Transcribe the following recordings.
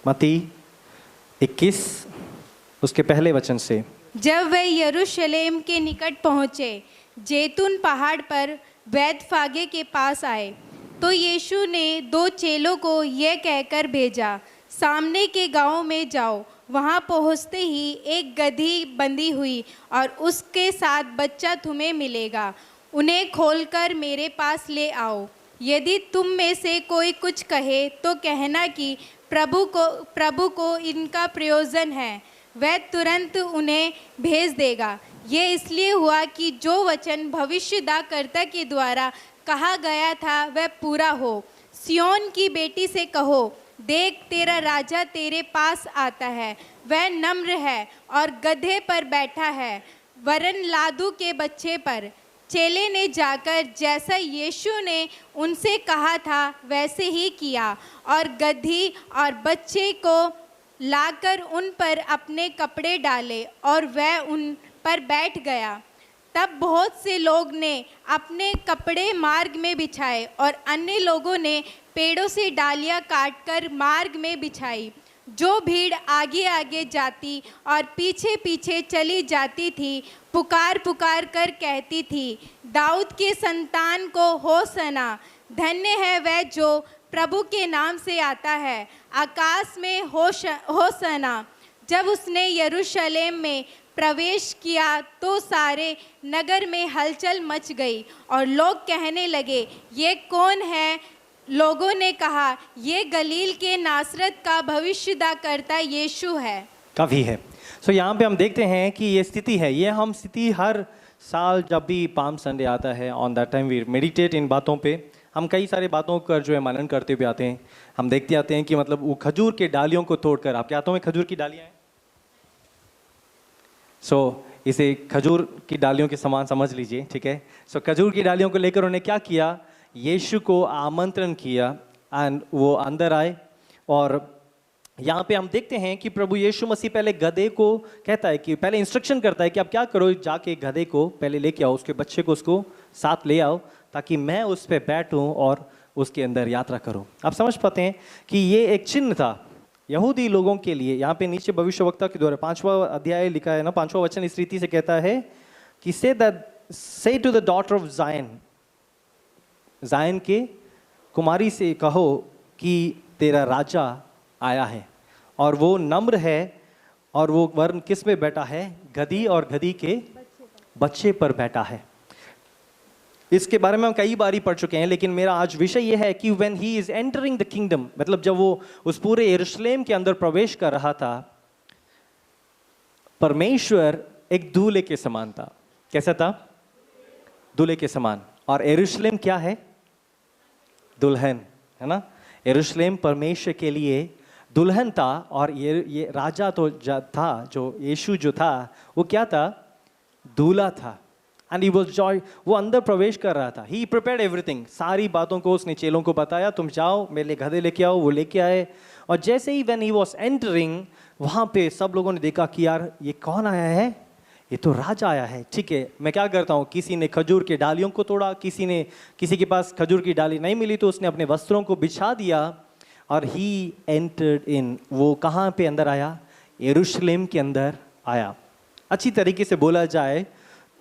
मत्ती 21 उसके पहले वचन से। जब वे यरूशलेम के निकट पहुँचे, जैतून पहाड़ पर बैतफागे के पास आए, तो यीशु ने 2 चेलों को यह कहकर भेजा, सामने के गांव में जाओ। वहां पहुंचते ही एक गधी बंधी हुई और उसके साथ बच्चा तुम्हें मिलेगा। उन्हें खोलकर मेरे पास ले आओ। यदि तुम में से कोई कुछ कहे तो कहना कि प्रभु को इनका प्रयोजन है, वह तुरंत उन्हें भेज देगा। ये इसलिए हुआ कि जो वचन भविष्यद्वक्ता के द्वारा कहा गया था वह पूरा हो। सिय्योन की बेटी से कहो, देख तेरा राजा तेरे पास आता है। वह नम्र है और गधे पर बैठा है, वरन लादू के बच्चे पर। चेले ने जाकर जैसा यीशु ने उनसे कहा था वैसे ही किया और गधी और बच्चे को लाकर उन पर अपने कपड़े डाले और वह उन पर बैठ गया। तब बहुत से लोग ने अपने कपड़े मार्ग में बिछाए और अन्य लोगों ने पेड़ों से डालियां काटकर मार्ग में बिछाई। जो भीड़ आगे आगे जाती और पीछे पीछे चली जाती थी, पुकार पुकार कर कहती थी, दाऊद के संतान को होसना, धन्य है वह जो प्रभु के नाम से आता है, आकाश में होसना। जब उसने यरूशलेम में प्रवेश किया तो सारे नगर में हलचल मच गई और लोग कहने लगे, ये कौन है? लोगों ने कहा, ये गलील के नासरत का भविष्यद्वक्ता यीशु है। काफ़ी है। यहाँ पे हम देखते हैं कि ये स्थिति है, ये हम स्थिति हर साल जब भी पाम संडे आता है, on that time we meditate इन बातों पे। हम कई सारे बातों का जो है मनन करते हुए आते हैं। हम देखते आते हैं कि मतलब वो खजूर के डालियों को तोड़कर, आपके हाथों में खजूर की डालियाँ हैं, इसे खजूर की डालियों के समान समझ लीजिए, ठीक है। खजूर की डालियों को लेकर उन्होंने क्या किया, यीशु को आमंत्रण किया एंड वो अंदर आए। और यहाँ पे हम देखते हैं कि प्रभु यीशु मसीह पहले गधे को कहता है कि पहले इंस्ट्रक्शन करता है कि आप क्या करो, जाके गधे को पहले लेके आओ, उसके बच्चे को उसको साथ ले आओ ताकि मैं उस पर बैठूं और उसके अंदर यात्रा करूं। आप समझ पाते हैं कि ये एक चिन्ह था यहूदी लोगों के लिए। यहाँ पे नीचे भविष्यवक्ता के द्वारा 5वां अध्याय लिखा है ना, 5वां वचन इस रीति से कहता है कि से टू द डॉटर ऑफ जायन, जायन के कुमारी से कहो कि तेरा राजा आया है और वो नम्र है और वो वर्ण किस में बैठा है, गधी और गधी के बच्चे पर बैठा है। इसके बारे में हम कई बार ही पढ़ चुके हैं, लेकिन मेरा आज विषय यह है कि when he is entering the kingdom, मतलब जब वो उस पूरे यरूशलेम के अंदर प्रवेश कर रहा था, परमेश्वर एक दूल्हे के समान था। कैसा था? दूल्हे के समान। और यरूशलेम क्या है? दुल्हन है ना। यरूशलेम परमेश्वर के लिए दुल्हन था और ये राजा तो था, जो यीशु जो था वो क्या था? दूल्हा था। एंड ही वाज जॉय, वो अंदर प्रवेश कर रहा था। ही प्रिपेयर्ड एवरीथिंग, सारी बातों को उसने चेलों को बताया, तुम जाओ मेरे लिए गधे लेके आओ। वो लेके आए और जैसे he when he was entering, वहाँ पे सब लोगों ने देखा कि यार ये कौन आया है? ये तो राजा आया है। ठीक है, मैं क्या करता हूँ, किसी ने खजूर के डालियों को तोड़ा, किसी के पास खजूर की डाली नहीं मिली तो उसने अपने वस्त्रों को बिछा दिया और ही एंटर्ड इन। वो कहाँ पे अंदर आया? यरूशलेम के अंदर आया। अच्छी तरीके से बोला जाए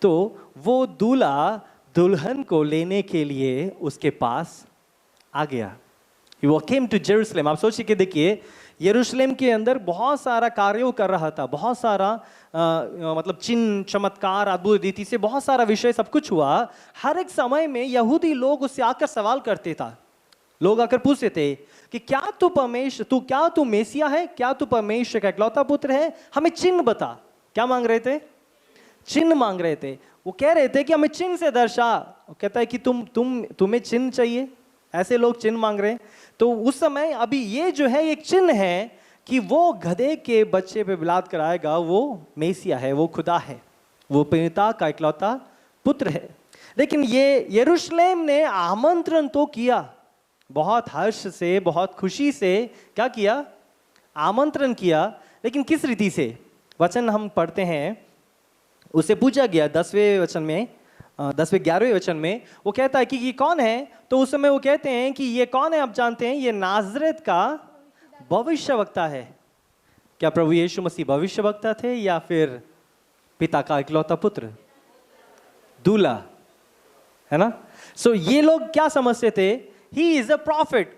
तो वो दूल्हा दुल्हन को लेने के लिए उसके पास आ गया। He came to Jerusalem। आप सोचिए कि देखिए, यरूशलेम के अंदर बहुत सारा कार्यों कर रहा था, बहुत सारा मतलब चिन्ह, चमत्कार, अद्भुत रीति से बहुत सारा विषय सब कुछ हुआ। हर एक समय में यहूदी लोग उससे आकर सवाल करते था। लोग आकर पूछते थे कि क्या तू मेसिया है? क्या तू परमेश्वर का इकलौता पुत्र है? हमें चिन्ह बता। क्या मांग रहे थे? चिन्ह मांग रहे थे। वो कह रहे थे कि हमें चिन्ह से दर्शा। वो कहता है कि तुम्हें चिन्ह चाहिए, ऐसे लोग चिन्ह मांग रहे हैं। तो उस समय अभी ये जो है एक चिन्ह है कि वो गधे के बच्चे पे विलाद कराएगा, वो मेसिया है, वो खुदा है, वो पिता का इकलौता पुत्र है। लेकिन ये यरूशलेम ने आमंत्रण तो किया, बहुत हर्ष से, बहुत खुशी से क्या किया? आमंत्रण किया। लेकिन किस रीति से? वचन हम पढ़ते हैं, उससे पूछा गया 10वें वचन में, 10वें 11वें वचन में वो कहता है कि ये कौन है? तो उस समय वो कहते हैं कि ये कौन है? आप जानते हैं, ये नाजरेत का भविष्यवक्ता है। क्या प्रभु यीशु मसीह भविष्यवक्ता थे या फिर पिता का इकलौता पुत्र, दूल्हा, है ना? सो ये लोग क्या समझते थे? ही इज अ प्रॉफिट।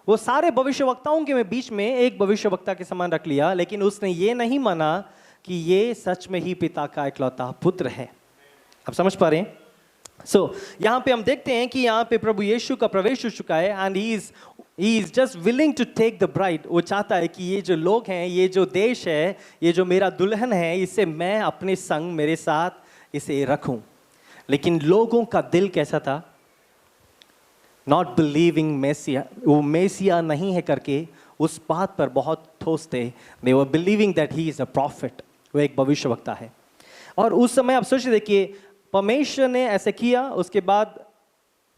वो सारे भविष्यवक्ताओं के बीच में एक भविष्यवक्ता के समान रख लिया, लेकिन उसने ये नहीं माना कि ये सच में ही पिता का इकलौता पुत्र है। आप समझ पा रहे हैं? यहाँ पे हम देखते हैं कि यहाँ पे प्रभु यीशु का प्रवेश हो चुका है and he is just willing to take the bride. वो चाहता है कि ये जो लोग हैं, ये जो देश है, ये जो मेरा दुल्हन है, इसे मैं अपने संग, मेरे साथ इसे रखूं। लेकिन लोगों का दिल कैसा था? नॉट बिलीविंग मेसिया, वो मेसिया नहीं है करके उस बात पर बहुत ठोस थे। They were believing that he is a prophet, वो एक भविष्यवक्ता है। और उस समय आप सोच देखिए, परमेश्वर ने ऐसे किया, उसके बाद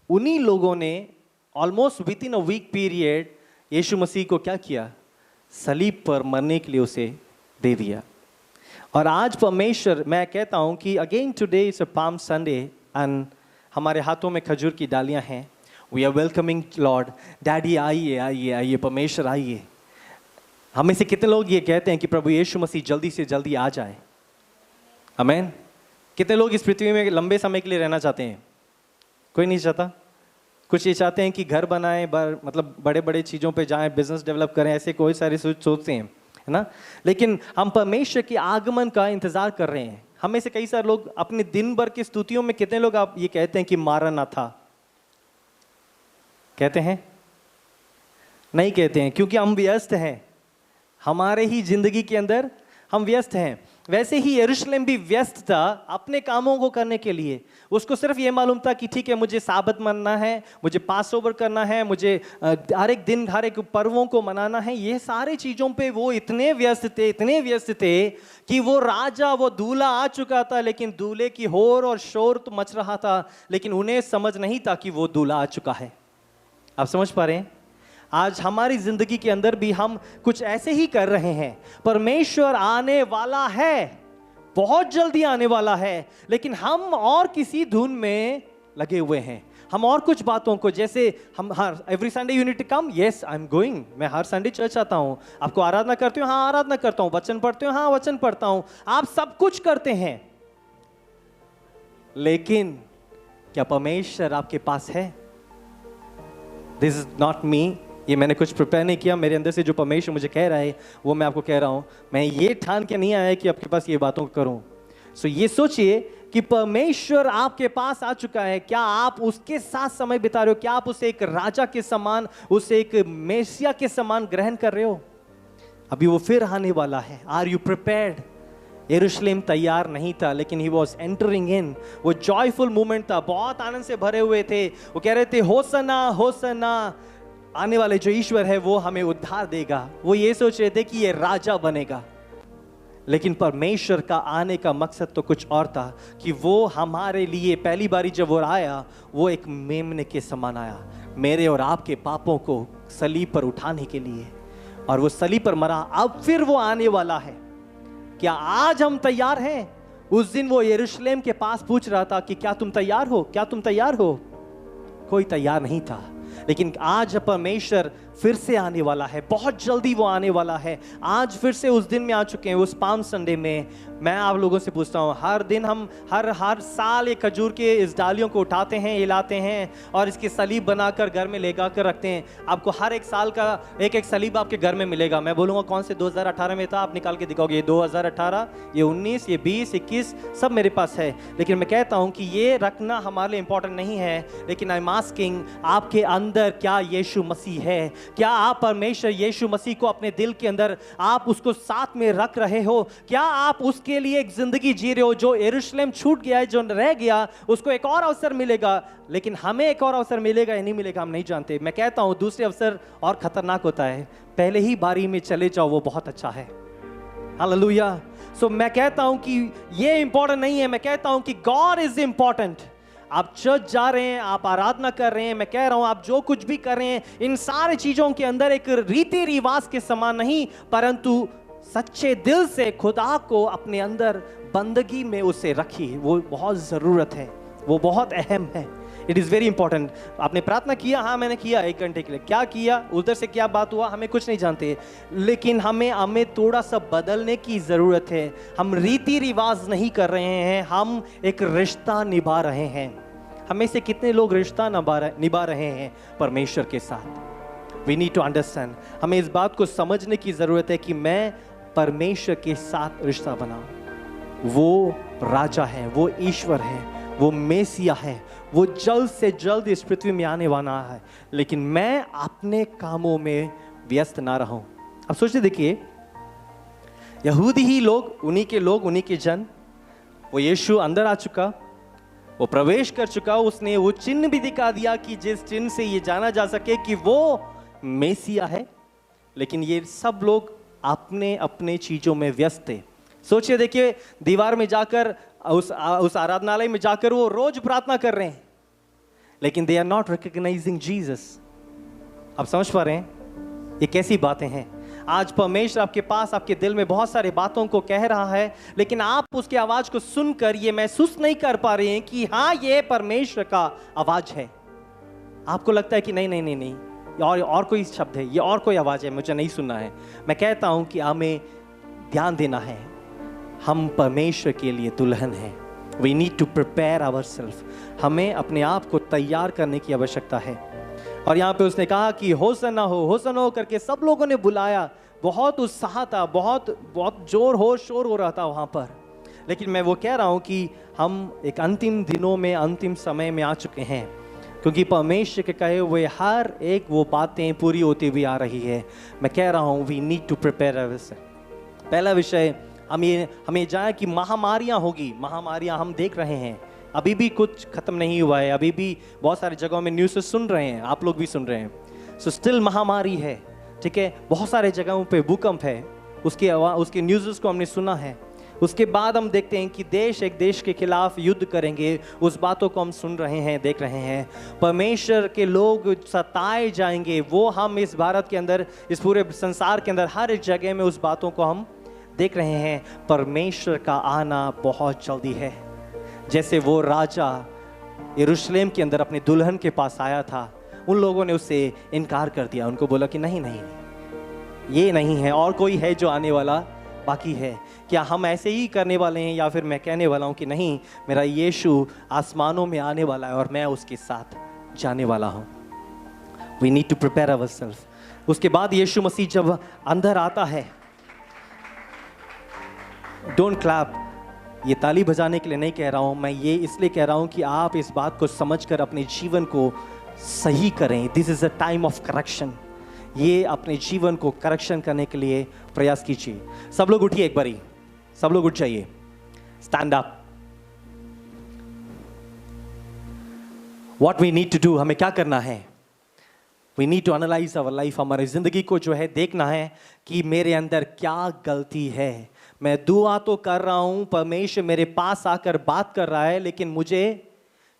उन्हीं लोगों ने almost within a week period यीशु मसीह को क्या किया? सलीब पर मरने के लिए उसे दे दिया। और आज परमेश्वर, मैं कहता हूं कि again today is a palm Sunday and हमारे हाथों में खजूर की डालियां हैं। We are welcoming Lord. Daddy आइए आइए आइए, परमेश्वर आइए। हमें से कितने लोग ये कहते हैं कि प्रभु यीशु मसीह जल्दी से जल्दी आ जाए? आमीन। कितने लोग इस पृथ्वी में लंबे समय के लिए रहना चाहते हैं? कोई नहीं चाहता। कुछ ये चाहते हैं कि घर बनाएं, मतलब बड़े बड़े चीज़ों पे जाएं, बिजनेस डेवलप करें, ऐसे कोई सारे सोचते हैं, है ना? लेकिन हम परमेश्वर के आगमन का इंतजार कर रहे हैं। हमें से कई सारे लोग अपने दिन भर की स्तुतियों में, कितने लोग आप ये कहते हैं कि मारनाथा कहते हैं? नहीं कहते हैं, क्योंकि हम व्यस्त हैं, हमारे ही जिंदगी के अंदर हम व्यस्त हैं। वैसे ही यरूशलेम भी व्यस्त था अपने कामों को करने के लिए। उसको सिर्फ ये मालूम था कि ठीक है, मुझे साबत मनाना है, मुझे पास ओवर करना है, मुझे हर एक दिन, हर एक पर्वों को मनाना है। ये सारे चीज़ों पे वो इतने व्यस्त थे कि वो राजा, वो दूल्हा आ चुका था, लेकिन दूल्हे की होर और शोर तो मच रहा था, लेकिन उन्हें समझ नहीं था कि वो दूल्हा आ चुका है। आप समझ पा रहे हैं? आज हमारी जिंदगी के अंदर भी हम कुछ ऐसे ही कर रहे हैं। परमेश्वर आने वाला है, बहुत जल्दी आने वाला है, लेकिन हम और किसी धुन में लगे हुए हैं। हम और कुछ बातों को, जैसे हम हर every Sunday you need to come, yes I am going, मैं हर संडे चर्च आता हूं। आपको आराधना करते हो? हाँ आराधना करता हूं। वचन पढ़ते हो? हाँ वचन पढ़ता हूं। आप सब कुछ करते हैं, लेकिन क्या परमेश्वर आपके पास है? दिस इज नॉट मी, ये मैंने कुछ प्रिपेयर नहीं किया, मेरे अंदर से जो परमेश्वर मुझे कह रहा है वो मैं आपको कह रहा हूं। मैं ये ठान के नहीं आया कि आपके पास ये बातों को करूं। सो ये सोचिए कि परमेश्वर आपके पास आ चुका है। क्या आप उसके साथ समय बिता रहे हो? क्या आप उसे एक राजा के समान, उसे एक मेसिया के समान ग्रहण कर रहे हो? अभी वो फिर आने वाला है। Are you prepared? यरूशलेम तैयार नहीं था, लेकिन ही वॉज एंटरिंग इन। वो जॉयफुल मोमेंट था, बहुत आनंद से भरे हुए थे। वो कह रहे थे होसना होसना, आने वाले जो ईश्वर है वो हमें उद्धार देगा। वो ये सोच रहे थे कि ये राजा बनेगा, लेकिन परमेश्वर का आने का मकसद तो कुछ और था, कि वो हमारे लिए पहली बारी जब वो आया, वो एक मेमने के समान आया, मेरे और आपके पापों को सलीब पर उठाने के लिए, और वो सलीब पर मरा। अब फिर वो आने वाला है। क्या आज हम तैयार हैं? उस दिन वो यरूशलेम के पास पूछ रहा था कि क्या तुम तैयार हो? क्या तुम तैयार हो? कोई तैयार नहीं था। लेकिन आज परमेश्वर फिर से आने वाला है, बहुत जल्दी वो आने वाला है। आज फिर से उस दिन में आ चुके हैं, उस पाम संडे में। मैं आप लोगों से पूछता हूँ, हर दिन हम हर साल एक खजूर के इस डालियों को उठाते हैं, हिलाते हैं और इसकी सलीब बनाकर घर में लेगा कर रखते हैं। आपको हर एक साल का एक एक सलीब आपके घर में मिलेगा। मैं बोलूँगा कौन से 2018 में था, आप निकाल के दिखाओगे। ये 2018, ये 19, ये 20, 21 सब मेरे पास है। लेकिन मैं कहता हूँ कि ये रखना हमारे लिए इंपॉर्टेंट नहीं है, लेकिन आई एम आस्किंग, आपके अंदर क्या यीशु मसीह है? क्या आप परमेश्वर यीशु मसीह को अपने दिल के अंदर आप उसको साथ में रख रहे हो? क्या आप उसके लिए एक जिंदगी जी रहे हो? जो यरूशलेम छूट गया है, जो रह गया, उसको एक और अवसर मिलेगा। लेकिन हमें एक और अवसर मिलेगा या नहीं मिलेगा हम नहीं जानते। मैं कहता हूं दूसरे अवसर और खतरनाक होता है, पहले ही बारी में चले जाओ, वो बहुत अच्छा है। हालेलुया। सो मैं कहता हूं कि ये इंपॉर्टेंट नहीं है, मैं कहता हूं कि गॉड इज इंपॉर्टेंट। आप चर्च जा रहे हैं, आप आराधना कर रहे हैं, मैं कह रहा हूं आप जो कुछ भी कर रहे हैं, इन सारे चीजों के अंदर एक रीति रिवाज के समान नहीं, परंतु सच्चे दिल से खुदा को अपने अंदर बंदगी में उसे रखिए। वो बहुत जरूरत है, वो बहुत अहम है। It is very important. आपने प्रार्थना किया, हाँ मैंने किया 1 घंटे के लिए, क्या किया, उधर से क्या बात हुआ, हमें कुछ नहीं जानते, लेकिन हमें थोड़ा सा बदलने की ज़रूरत है। हम रीति रिवाज नहीं कर रहे हैं, हम एक रिश्ता निभा रहे हैं। हमें से कितने लोग रिश्ता निभा रहे हैं परमेश्वर के साथ? वी नीड टू अंडरस्टैंड, हमें इस बात को समझने की ज़रूरत है कि मैं परमेश्वर के साथ रिश्ता बनाऊं। वो राजा है, वो ईश्वर है, वो मेसिया है, वो जल्द से जल्द इस पृथ्वी में आने वाला है, लेकिन मैं अपने कामों में व्यस्त ना रहूं। अब सोचिए, देखिए, यहूदी ही लोग, उन्हीं के जन, वो यीशु अंदर आ चुका, वो प्रवेश कर चुका, उसने वो चिन्ह भी दिखा दिया कि जिस चिन्ह से ये जाना जा सके कि वो मेसिया है, लेकिन ये सब लोग अपने अपने चीजों में व्यस्त थे। सोचिए, देखिए, दीवार में जाकर, उस आराधनालय में जाकर वो रोज प्रार्थना कर रहे हैं, लेकिन they are not recognising Jesus. आप समझ पा रहे हैं ये कैसी बातें हैं? आज परमेश्वर आपके पास, आपके दिल में बहुत सारे बातों को कह रहा है, लेकिन आप उसकी आवाज को सुनकर ये महसूस नहीं कर पा रहे हैं कि हाँ, ये परमेश्वर का आवाज है। आपको लगता है कि नहीं नहीं नहीं नहीं, और कोई शब्द है, ये और कोई आवाज है, मुझे नहीं सुनना है। मैं कहता हूं कि हमें ध्यान देना है, हम परमेश्वर के लिए दुल्हन हैं। We need to prepare ourself, हमें अपने आप को तैयार करने की आवश्यकता है। और यहाँ पे उसने कहा कि होसन्ना हो करके सब लोगों ने बुलाया, बहुत उत्साह था, बहुत जोर हो शोर हो रहा था वहाँ पर। लेकिन मैं वो कह रहा हूँ कि हम एक अंतिम दिनों में, अंतिम समय में आ चुके हैं, क्योंकि परमेश्वर के कहे हुए हर एक वो बातें पूरी होती हुई आ रही है। मैं कह रहा हूँ we need to prepare ourself. पहला विषय हमें जाना कि महामारियाँ होगी, महामारियाँ हम देख रहे हैं, अभी भी कुछ खत्म नहीं हुआ है, अभी भी बहुत सारी जगहों में न्यूज़ सुन रहे हैं, आप लोग भी सुन रहे हैं। सो स्टिल महामारी है, ठीक है, बहुत सारे जगहों पे भूकंप है, उसके न्यूज़ को हमने सुना है। उसके बाद हम देखते हैं कि देश एक देश के खिलाफ युद्ध करेंगे, उस बातों को हम सुन रहे हैं, देख रहे हैं। परमेश्वर के लोग सताए जाएंगे, वो हम इस भारत के अंदर, इस पूरे संसार के अंदर हर एक जगह में उस बातों को हम देख रहे हैं। परमेश्वर का आना बहुत जल्दी है। जैसे वो राजा यरूशलेम के अंदर अपने दुल्हन के पास आया था, उन लोगों ने उससे इनकार कर दिया, उनको बोला कि नहीं नहीं, ये नहीं है, और कोई है जो आने वाला बाकी है। क्या हम ऐसे ही करने वाले हैं, या फिर मैं कहने वाला हूँ कि नहीं, मेरा यीशु आसमानों में आने वाला है और मैं उसके साथ जाने वाला हूँ। We need to prepare ourself. उसके बाद यीशु मसीह जब अंदर आता है, डोंट क्लैप, ये ताली बजाने के लिए नहीं कह रहा हूँ मैं, ये इसलिए कह रहा हूँ कि आप इस बात को समझकर अपने जीवन को सही करें। This is a time of correction. ये अपने जीवन को करेक्शन करने के लिए प्रयास कीजिए। सब लोग उठिए, एक बारी सब लोग उठ जाइए, stand up. What we need to do, हमें क्या करना है? We need to analyse our life. हमारी जिंदगी को जो है देखना है कि मेरे अंदर क्या गलती है। मैं दुआ तो कर रहा हूं, परमेश्वर मेरे पास आकर बात कर रहा है, लेकिन मुझे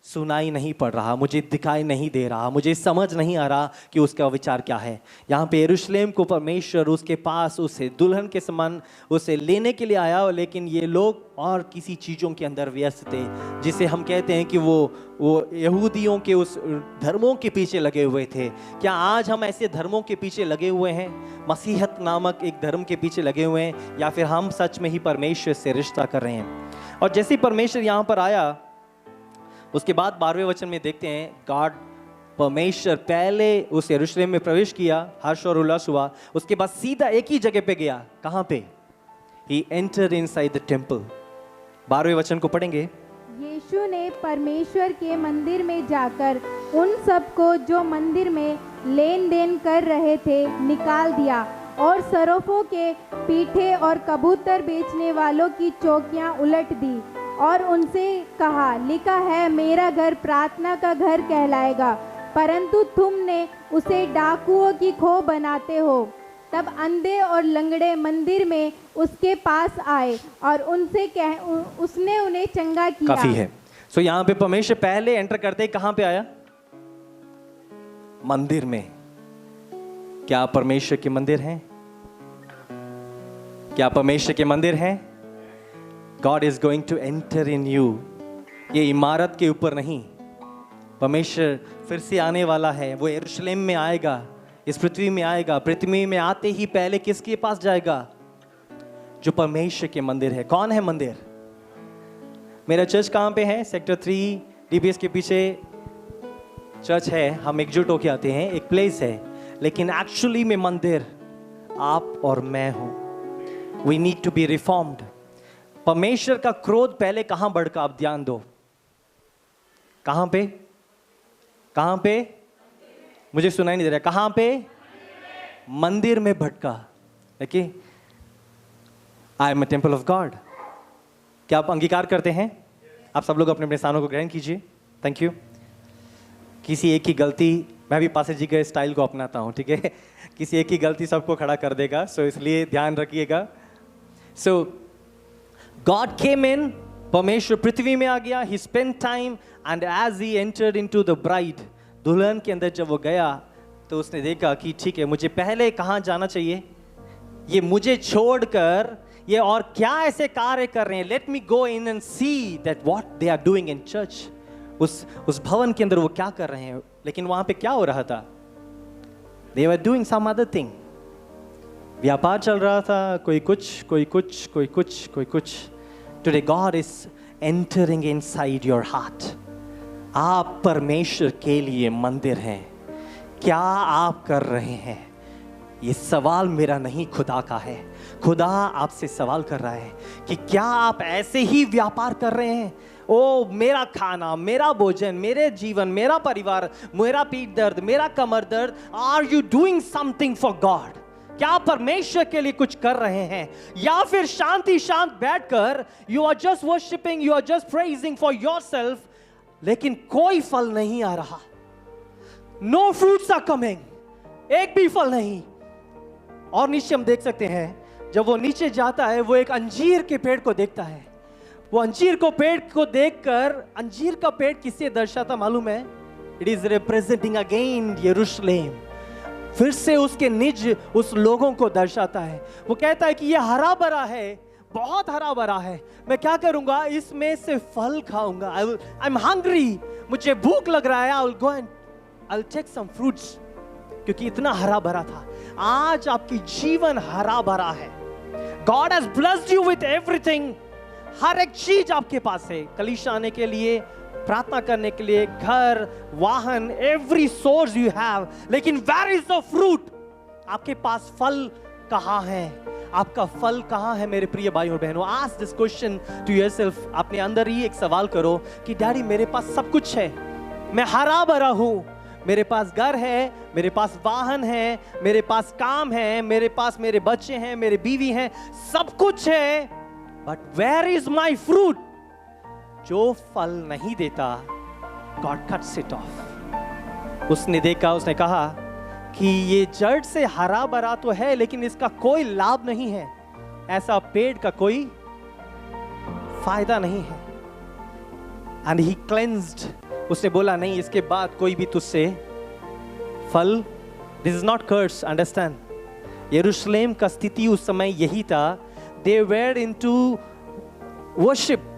सुनाई नहीं पड़ रहा, मुझे दिखाई नहीं दे रहा, मुझे समझ नहीं आ रहा कि उसका विचार क्या है। यहाँ पे यरूशलेम को परमेश्वर उसके पास उसे दुल्हन के समान उसे लेने के लिए आया, लेकिन ये लोग और किसी चीज़ों के अंदर व्यस्त थे, जिसे हम कहते हैं कि वो यहूदियों के उस धर्मों के पीछे लगे हुए थे। क्या आज हम ऐसे धर्मों के पीछे लगे हुए हैं, मसीहत नामक एक धर्म के पीछे लगे हुए हैं, या फिर हम सच में ही परमेश्वर से रिश्ता कर रहे हैं? और जैसे परमेश्वर यहाँ पर आया, उसके बाद 12वें वचन में देखते हैं, गॉड परमेश्वर पहले उस यरूशलेम में प्रवेश किया, हर्ष और उल्लास हुआ, उसके बाद सीधा एक ही जगह पे गया। कहाँ पे? He entered inside the temple। 12वें वचन को पढ़ेंगे। यीशु ने परमेश्वर के मंदिर में जाकर उन सबको जो मंदिर में लेन देन कर रहे थे निकाल दिया, और सरोफों के पीठे और कबूतर बेचने वालों की चौकियां उलट दी, और उनसे कहा, लिखा है, मेरा घर प्रार्थना का घर कहलाएगा, परंतु तुमने उसे डाकुओं की खो बनाते हो। तब अंधे और लंगड़े मंदिर में उसके पास आए और उसने उन्हें चंगा किया। काफी है। सो यहाँ पे परमेश्वर पहले एंटर करते ही कहाँ पे आया? मंदिर में। क्या परमेश्वर के मंदिर हैं? क्या परमेश्वर के मंदिर हैं? God is going to enter in you। ये इमारत के ऊपर नहीं, परमेश्वर फिर से आने वाला है, वो यरूशलेम में आएगा, इस पृथ्वी में आएगा। पृथ्वी में आते ही पहले किसके पास जाएगा? जो परमेश्वर के मंदिर है। कौन है मंदिर? मेरा चर्च कहाँ पे है? सेक्टर 3 DBS के पीछे चर्च है। हम एकजुट होके आते हैं, एक प्लेस है, लेकिन एक्चुअली में मंदिर आप और मैं हूं। We need to be reformed. परमेश्वर का क्रोध पहले कहां भड़का? आप ध्यान दो। कहां पे? कहां पे? मुझे सुनाई नहीं दे रहा। कहां पे? मंदिर में भटका। देखिए, I am a temple of God. क्या आप अंगीकार करते हैं? आप सब लोग अपने अपने स्थानों को ग्रहण कीजिए। Thank you. किसी एक की गलती, मैं भी पासे जी के स्टाइल को अपनाता हूं, ठीक है? किसी एक की गलती सबको खड़ा कर देगा, सो इसलिए ध्यान रखिएगा। सो गॉड केम इन, परमेश्वर पृथ्वी में आ गया, he spend time, and as he entered into the bride, दुल्हन के अंदर जब वो गया तो उसने देखा कि ठीक है, मुझे पहले कहाँ जाना चाहिए? ये मुझे छोड़कर ये और क्या ऐसे कार्य कर रहे हैं? Let me go in and see that what they are doing in church. उस भवन के अंदर वो क्या कर रहे हैं? लेकिन वहां पे क्या हो रहा था? They were doing some other thing. व्यापार चल रहा था, कोई कुछ, कोई कुछ, कोई कुछ, कोई कुछ। Today God is entering inside your heart. आप परमेश्वर के लिए मंदिर हैं। क्या आप कर रहे हैं? ये सवाल मेरा नहीं, खुदा का है। खुदा आपसे सवाल कर रहा है कि क्या आप ऐसे ही व्यापार कर रहे हैं? ओ मेरा खाना, मेरा भोजन, मेरे जीवन, मेरा परिवार, मेरा पीठ दर्द, मेरा कमर दर्द, are you doing something for God? क्या परमेश्वर के लिए कुछ कर रहे हैं? या फिर शांत बैठकर you are just worshipping, you are just praising for yourself, लेकिन कोई फल नहीं आ रहा। नो फ्रूट्स आर कमिंग, एक भी फल नहीं। और नीचे हम देख सकते हैं, जब वो नीचे जाता है, वो एक अंजीर के पेड़ को देखता है। वो अंजीर को पेड़ को देखकर, अंजीर का पेड़ किससे दर्शाता मालूम है? इट इज रिप्रेजेंटिंग अगेन यरूशलेम। फिर से उसके निज उस लोगों को दर्शाता है। वो कहता है कि ये हरा भरा है, बहुत हरा भरा है, मैं क्या करूंगा? इसमें से फल खाऊंगा। आई एम हंग्री, मुझे भूख लग रहा है। I will go and I will take some fruits, क्योंकि इतना हरा भरा था। आज आपकी जीवन हरा भरा है। God has blessed you with everything. हर एक चीज आपके पास है, कलीसिया आने के लिए, प्रार्थना करने के लिए, घर, वाहन, एवरी सोर्स यू हैव। लेकिन वेयर इज द फ्रूट? आपके पास फल कहां है? आपका फल कहां है? मेरे प्रिय भाइयों और बहनों, ask this question to yourself. अपने अंदर ही एक सवाल करो कि डैडी, मेरे पास सब कुछ है, मैं हरा भरा हूं, मेरे पास घर है, मेरे पास वाहन है, मेरे पास काम है, मेरे पास मेरे बच्चे हैं, मेरे बीवी हैं, सब कुछ है, but where is my fruit? जो फल नहीं देता, गॉड कट्स इट ऑफ। उसने देखा, उसने कहा कि ये जड़ से हरा भरा तो है, लेकिन इसका कोई लाभ नहीं है, ऐसा पेड़ का कोई फायदा नहीं है। And he cleansed. उसने बोला नहीं, इसके बाद कोई भी तुझसे फल, this is not curse, understand. यरूशलेम का स्थिति उस समय यही था। They were into worship.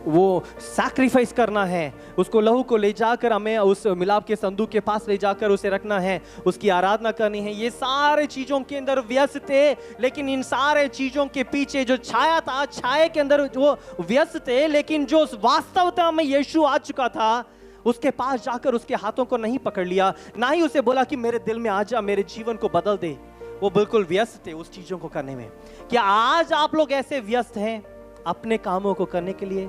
वो सैक्रिफाइस करना है, उसको लहू को ले जाकर हमें उस मिलाप के संदूक के पास ले जाकर उसे रखना है, उसकी आराधना करनी है। ये सारे चीजों के अंदर व्यस्त थे, लेकिन इन सारे चीजों के पीछे जो छाया था, छाये के अंदर वो व्यस्त थे, लेकिन जो वास्तवता में यीशु आ चुका था, उसके पास जाकर उसके हाथों को नहीं पकड़ लिया, ना ही उसे बोला कि मेरे दिल में आ जा, मेरे जीवन को बदल दे। वो बिल्कुल व्यस्त थे उस चीजों को करने में। क्या आज आप लोग ऐसे व्यस्त हैं अपने कामों को करने के लिए,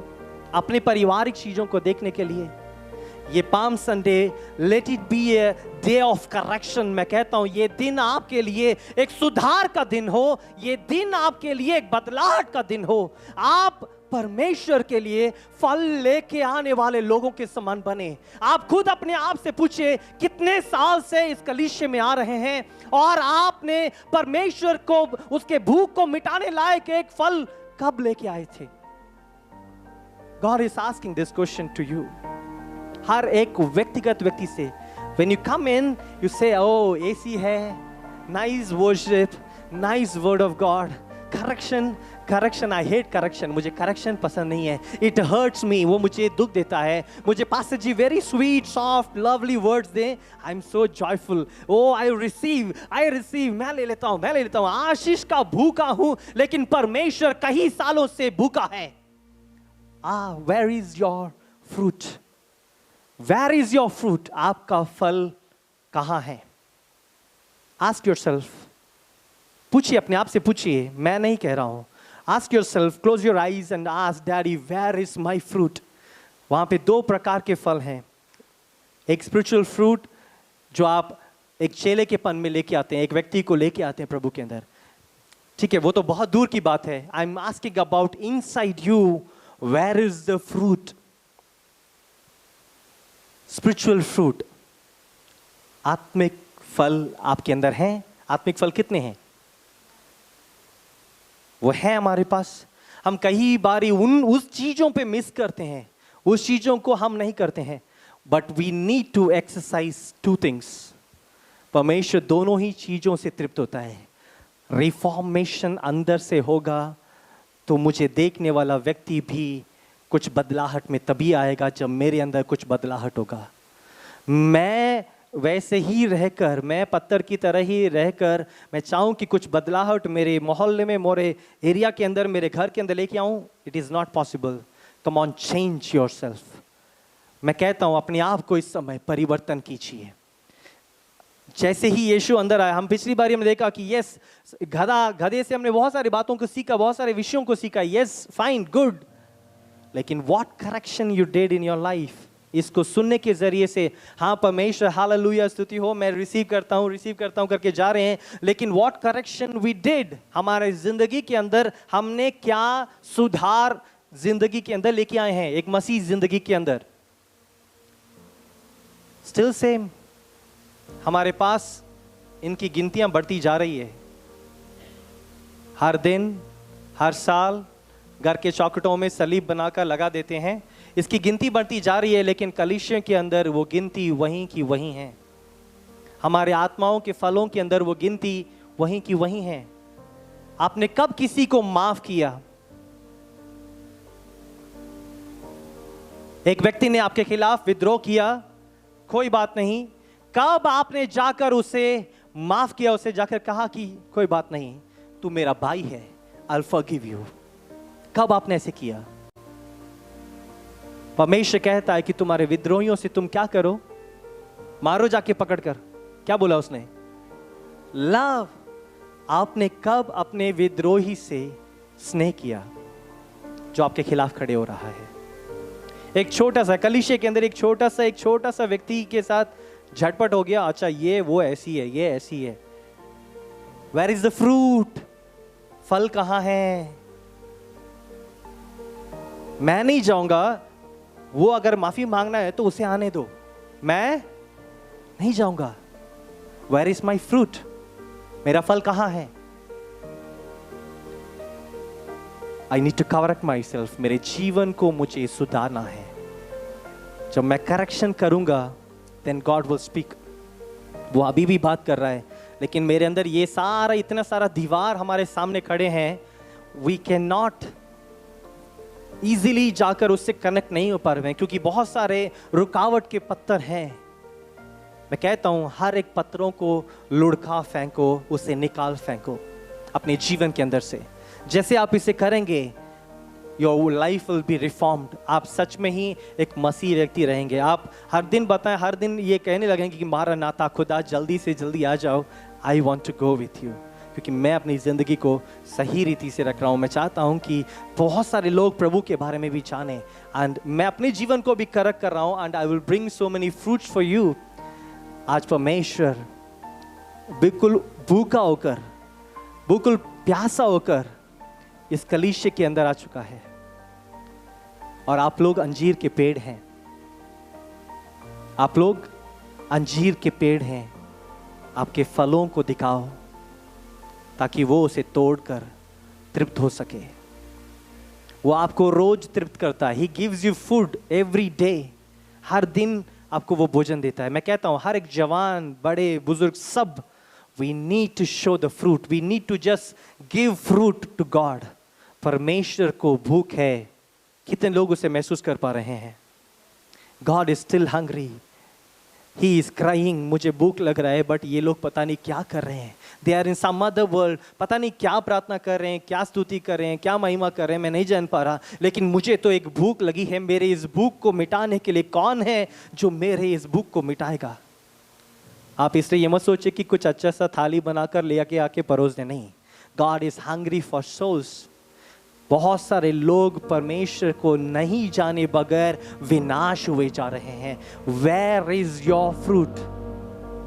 अपने पारिवारिक चीजों को देखने के लिए? ये palm Sunday, let it be a day of correction. मैं कहता हूं, ये दिन आपके लिए एक सुधार का दिन हो, ये दिन आपके लिए एक बदलाव का दिन हो। आप परमेश्वर के लिए फल लेके आने वाले लोगों के समान बने। आप खुद अपने आप से पूछे, कितने साल से इस कलीसिया में आ रहे हैं और आपने परमेश्वर को, उसके भूख को मिटाने लायक एक फल कब लेके आए थे? God is asking this question to you. हर एक व्यक्तिगत व्यक्ति से। When you come in, you say, oh AC है, nice worship, nice word of God, correction, I hate correction, मुझे करेक्शन पसंद नहीं है. इट हर्ट्स मी, वो मुझे दुख देता है. मुझे pastor ji very sweet soft lovely words दे, I am so joyful. Oh I receive, मैं ले लेता हूँ. आशीष का भूखा हूँ, लेकिन परमेश्वर कई सालों से भूखा है. Where is your fruit? Where is your fruit? आपका फल कहाँ है? Ask yourself. पूछिए, अपने आप से पूछिए, मैं नहीं कह रहा हूं. Ask yourself, close your eyes and ask daddy where is my fruit. वहां पे दो प्रकार के फल हैं. एक स्पिरिचुअल फ्रूट जो आप एक चेले के पन में लेके आते हैं, एक व्यक्ति को लेके आते हैं प्रभु के अंदर. ठीक है, वो तो बहुत दूर की बात है. I am asking about inside you, where is the fruit? Spiritual fruit, आत्मिक फल आपके अंदर हैं. आत्मिक फल कितने हैं? वो है हमारे पास. हम कई बारी उस चीजों पे मिस करते हैं, उस चीजों को हम नहीं करते हैं. But we need to exercise two things. परमेश्वर दोनों ही चीजों से तृप्त होता है. रिफॉर्मेशन अंदर से होगा तो मुझे देखने वाला व्यक्ति भी कुछ बदलाहट में तभी आएगा जब मेरे अंदर कुछ बदलाहट होगा. मैं वैसे ही रहकर, मैं पत्थर की तरह ही रहकर मैं चाहूं कि कुछ बदलाहट मेरे मोहल्ले में, मेरे एरिया के अंदर, मेरे घर के अंदर लेके आऊं, it is not possible. Come on, change yourself. मैं कहता हूं अपने आप को इस समय परिवर्तन कीजिए. जैसे ही यीशु अंदर आया, हम पिछली बार हमने देखा कि यस, गधे से हमने बहुत सारी बातों को सीखा, बहुत सारे विषयों को सीखा. Yes, fine, good. लेकिन what correction you did in your life? इसको सुनने के जरिए से, हाँ परमेश्वर, हालेलुया, स्तुति हो, मैं रिसीव करता हूं करके जा रहे हैं. लेकिन व्हाट करेक्शन वी डिड? हमारे जिंदगी के अंदर हमने क्या सुधार जिंदगी के अंदर लेके आए हैं, एक मसीह जिंदगी के अंदर? Still same. हमारे पास इनकी गिनतियां बढ़ती जा रही है. हर दिन, हर साल घर के चौखटों में सलीब बनाकर लगा देते हैं. इसकी गिनती बढ़ती जा रही है, लेकिन कलीसिया के अंदर वो गिनती वहीं की वहीं है. हमारे आत्माओं के फलों के अंदर वो गिनती वहीं की वहीं है. आपने कब किसी को माफ किया? एक व्यक्ति ने आपके खिलाफ विद्रोह किया, कोई बात नहीं. कब आपने जाकर उसे माफ किया, उसे जाकर कहा कि कोई बात नहीं, तू मेरा भाई है, आई विल फॉरगिव यू? कब आपने ऐसे किया? परमेश्वर कहता है कि तुम्हारे विद्रोहियों से तुम क्या करो? मारो जाके पकड़कर. क्या बोला उसने? लव. आपने कब अपने विद्रोही से स्नेह किया जो आपके खिलाफ खड़े हो रहा है? एक छोटा सा कलीसिया के अंदर एक छोटा सा व्यक्ति के साथ झटपट हो गया. अच्छा, ये वो ऐसी है, ये ऐसी है. Where is the fruit? फल कहां है? मैं नहीं जाऊंगा. वो अगर माफी मांगना है तो उसे आने दो, मैं नहीं जाऊंगा. Where is my fruit? मेरा फल कहां है? I need to correct myself. मेरे जीवन को मुझे सुधारना है. जब मैं करेक्शन करूंगा, देन गॉड विल स्पीक. वो अभी भी बात कर रहा है, लेकिन मेरे अंदर ये सारा, इतना सारा दीवार हमारे सामने खड़े हैं. वी कैन नॉट इजीली जाकर उससे कनेक्ट नहीं हो पा रहे हैं, क्योंकि बहुत सारे रुकावट के पत्थर हैं. मैं कहता हूं हर एक पत्थरों को लुढ़का फेंको, उसे निकाल फेंको अपने जीवन के अंदर से. जैसे आप इसे करेंगे, your life will be reformed. आप सच में ही एक मसीह व्यक्ति रहेंगे. आप हर दिन बताएं, हर दिन ये कहने लगेंगे कि मारा नाता खुदा, जल्दी से जल्दी आ जाओ, I want to go with you. क्योंकि मैं अपनी ज़िंदगी को सही रीति से रख रहा हूँ. मैं चाहता हूँ कि बहुत सारे लोग प्रभु के बारे में भी जानें. एंड मैं अपने जीवन को भी करेक्ट कर रहा हूँ. And I will bring so many fruits for you. आज परमेश्वर बिल्कुल भूखा होकर, बिल्कुल प्यासा होकर इस कलीसिया के अंदर आ चुका है. और आप लोग अंजीर के पेड़ हैं. आप लोग अंजीर के पेड़ हैं. आपके फलों को दिखाओ ताकि वो उसे तोड़कर तृप्त हो सके. वो आपको रोज तृप्त करता है. He gives you food every day. हर दिन आपको वो भोजन देता है. मैं कहता हूं हर एक जवान, बड़े, बुजुर्ग सब We need to show the fruit. We need to just give fruit to God. परमेश्वर को भूख है. कितने लोग उसे महसूस कर पा रहे हैं? God is still hungry. He is crying. मुझे भूख लग रहा है, बट ये लोग पता नहीं क्या कर रहे हैं. They are in some other world. पता नहीं क्या प्रार्थना कर रहे हैं, क्या स्तुति कर रहे हैं, क्या महिमा कर रहे हैं, मैं नहीं जान पा रहा. लेकिन मुझे तो एक भूख लगी है. मेरे इस भूख को मिटाने के लिए कौन है जो मेरे इस भूख को मिटाएगा? आप इसलिए ये मत सोचिए कि कुछ अच्छा सा थाली बनाकर ले आके परोस दे. नहीं. God is hungry for souls. बहुत सारे लोग परमेश्वर को नहीं जाने बगैर विनाश हुए जा रहे हैं. Where is your fruit?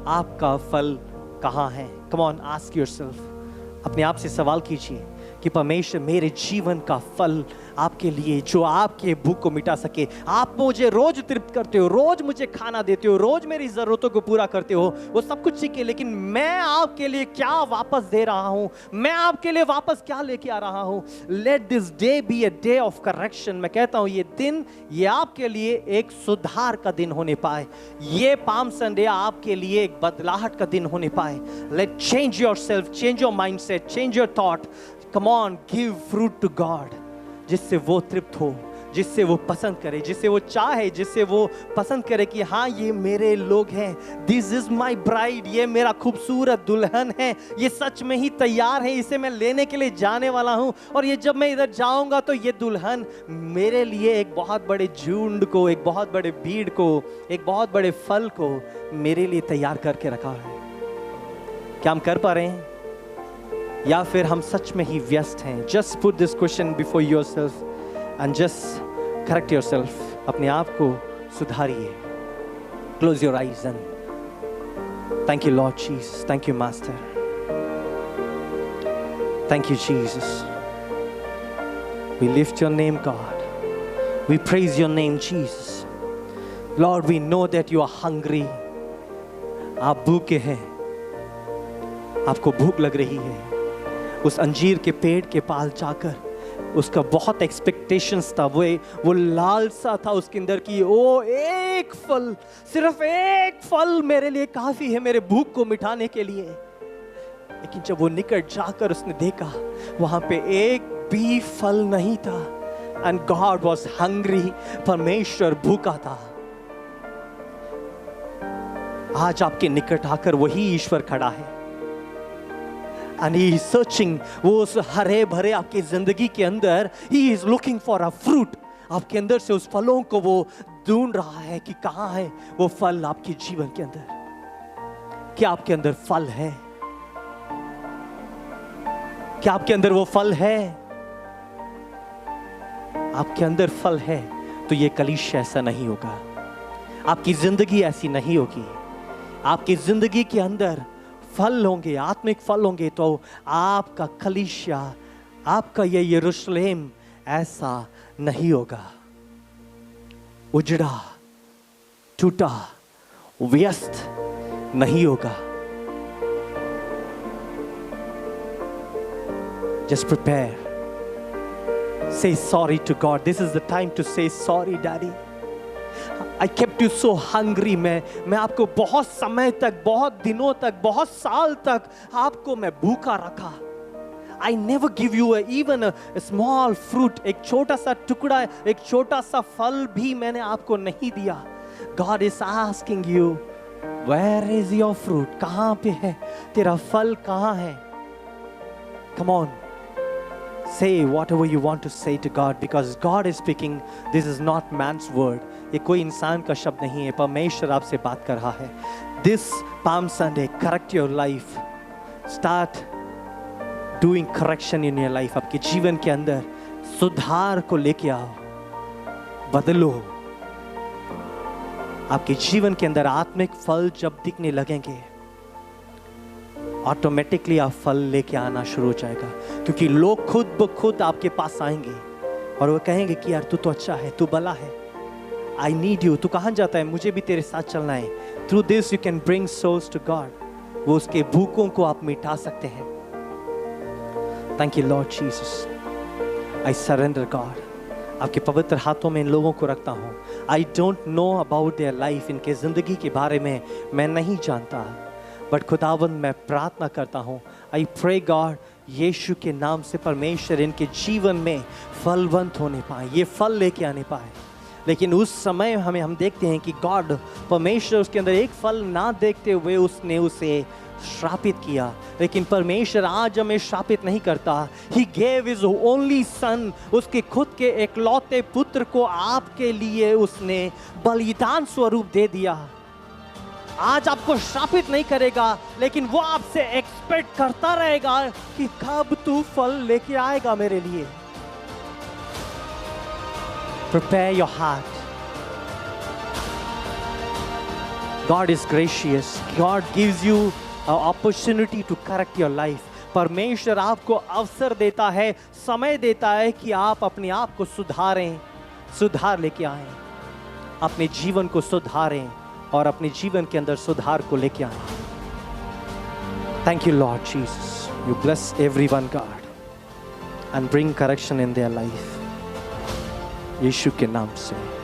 आपका फल कहाँ है? Come on, ask yourself. अपने आप से सवाल कीजिए कि परमेश्वर मेरे जीवन का फल आपके लिए, जो आपके भूख को मिटा सके. आप मुझे रोज तृप्त करते हो, रोज मुझे खाना देते हो, रोज मेरी जरूरतों को पूरा करते हो, वो सब कुछ ठीक है, लेकिन मैं आपके लिए क्या वापस दे रहा हूं? मैं आपके लिए वापस क्या लेके आ रहा हूं? Let this day be a day of correction. मैं कहता हूं ये दिन, ये आपके लिए एक सुधार का दिन होने पाए. ये पाम संडे आपके लिए एक बदलाहट का दिन होने पाए. Let change yourself, change your mindset, change your thought. Come on, give fruit to God, जिससे वो तृप्त हो, जिससे वो पसंद करे, जिससे वो चाहे, जिससे वो पसंद करे कि हाँ ये मेरे लोग हैं. This is my bride. ये मेरा खूबसूरत दुल्हन है. ये सच में ही तैयार है. इसे मैं लेने के लिए जाने वाला हूँ. और ये जब मैं इधर जाऊंगा तो ये दुल्हन मेरे लिए एक बहुत बड़े झुंड को, एक बहुत बड़े भीड़ को, एक बहुत बड़े फल को मेरे लिए तैयार करके रखा है. क्या हम कर पा रहे हैं? या फिर हम सच में ही व्यस्त हैं? Just put this question before yourself and just correct yourself. अपने आप को सुधारिए. Close your eyes and thank you Lord Jesus. Thank you master. Thank you Jesus. We lift your name God. We praise your name Jesus. Lord we know that you are hungry. आप भूखे हैं. आपको भूख लग रही है. उस अंजीर के पेड़ के पास जाकर उसका बहुत एक्सपेक्टेशंस था. वो लालसा था उसके अंदर की ओ एक फल, सिर्फ एक फल मेरे लिए काफी है मेरे भूख को मिटाने के लिए. लेकिन जब वो निकट जाकर उसने देखा, वहां पे एक भी फल नहीं था. And God was hungry. परमेश्वर भूखा था. आज आपके निकट आकर वही ईश्वर खड़ा है. And he is searching. वो उस हरे भरे आपकी जिंदगी के अंदर he is looking for a fruit. आपके अंदर से उस फलों को वो ढूंढ रहा है कि कहाँ है वो फल आपके जीवन के अंदर. क्या आपके अंदर फल है? क्या आपके अंदर वो फल है? आपके अंदर फल है तो ये कलीसिया ऐसा नहीं होगा. आपकी जिंदगी ऐसी नहीं होगी. आपकी जिंदगी के अंदर फल होंगे, आत्मिक फल होंगे, तो आपका कलीसिया, आपका ये यरूशलेम ऐसा नहीं होगा. उजड़ा, टूटा, व्यस्त नहीं होगा. Just prepare. Say sorry to God. This is the time to say sorry, Daddy. I kept you so hungry. मैं आपको बहुत समय तक, बहुत दिनों तक, बहुत साल तक आपको मैं भूखा रखा. I never give you even a small fruit. एक छोटा सा टुकड़ा, एक छोटा सा फल भी मैंने आपको नहीं दिया. God is asking you, where is your fruit? कहाँ पे है तेरा फल? कहाँ है? Come on. Say whatever you want to say to God, because God is speaking. This is not man's word. ये कोई इंसान का शब्द नहीं है. परमेश्वर आपसे बात कर रहा है. This Palm Sunday, correct your life. Start doing correction in your life. आपके जीवन के अंदर सुधार को लेके आओ. बदलो. आपके जीवन के अंदर आत्मिक फल जब दिखने लगेंगे, ऑटोमेटिकली आप फल लेके आना शुरू हो जाएगा. क्योंकि लोग खुद ब खुद आपके पास आएंगे और वो कहेंगे कि यार तू तो अच्छा है, तू भला है. I need you. तू कहाँ जाता है? मुझे भी तेरे साथ चलना है. Through this you can bring souls to God. वो उसके भूखों को आप मिटा सकते हैं. Thank you Lord Jesus. I surrender God. आपके पवित्र हाथों में इन लोगों को रखता हूँ. I don't know about their life. इनके जिंदगी के बारे में मैं नहीं जानता. बट खुदावंद मैं प्रार्थना करता हूँ, आई प्रे गॉड, यीशु के नाम से परमेश्वर इनके जीवन में फलवंत होने पाए, ये फल लेके आने पाए। लेकिन उस समय हम देखते हैं कि गॉड परमेश्वर उसके अंदर एक फल ना देखते हुए उसने उसे श्रापित किया। लेकिन परमेश्वर आज हमें श्रापित नहीं करता। He gave his only son, उसके खुद के एकलौते पुत्र को आपके लिए उसने बलिदान स्वरूप दे दिया। आज आपको श्रापित नहीं करेगा, लेकिन वो आपसे एक्सपेक्ट करता रहेगा कि कब तू फल लेके आएगा मेरे लिए। Prepare your heart. God is gracious. God gives you an opportunity to correct your life. परमेश्वर आपको अवसर देता है, समय देता है कि आप अपने आप को सुधारें, सुधार लेके आएं, अपने जीवन को सुधारें और अपने जीवन के अंदर सुधार को लेके आएं। Thank you, Lord Jesus. You bless everyone, God, and bring correction in their life. यीशु के नाम से।